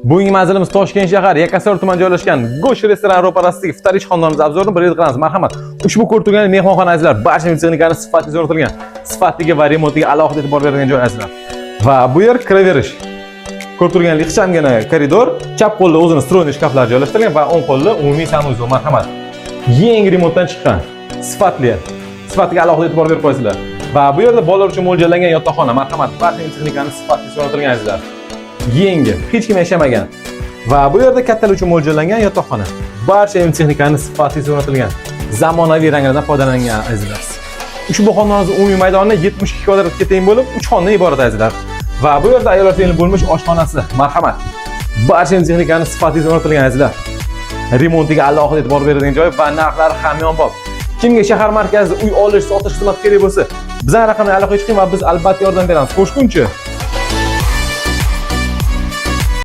Bugungi manzilimiz Toshkent shahar Yakkasaroy tumanida joylashgan Go'sht restoran ro'parasidagi iftariy xonadonimiz obzorini bir qilamiz. Marhamat. Ushbu ko'rib turgan mehmonxona azizlar, barcha texnikani sifatli o'rnatilgan, sifatiga va remontiga alohida e'tibor berilgan joy azizlar. Va bu yer kiraverish. Ko'rib turgan ixchamgina koridor, chap qo'lda o'zini stroyniy shkaflar joylashtirilgan va o'ng qo'lda umumiy sanuzel. Marhamat. Yangi remontdan chiqqan, sifatli. Sifatiga alohida e'tibor berib qo'ysizlar. Va bu yerda bolalar uchun mo'ljallangan yotoqxona. Marhamat, barcha texnikani sifatli o'rnatilgan azizlar. Yangi, hech kim yashamagan. Va bu yerda kattalar uchun mo'ljallangan yotoqxona. Barcha texnikani sifatli o'rnatilgan. Zamonaviy ranglardan foydalangan azizlar. Ushbu xonadonimiz umumiy maydoni 72 kvadratga teng bo'lib, 3 xonadan iborat azizlar. Va bu yerda ayollar uchun bo'lmish oshxonasi. Marhamat. Barcha texnikani sifatli o'rnatilgan azizlar. Remontiga alohida e'tibor berilgan joy va narxlari hamyonbop. Kimga shahar markazida uy olish, sotish xizmati kerak bo'lsa, bizning raqamga aloqaga chiqing va biz albatta yordam beramiz. Qo'shgunchi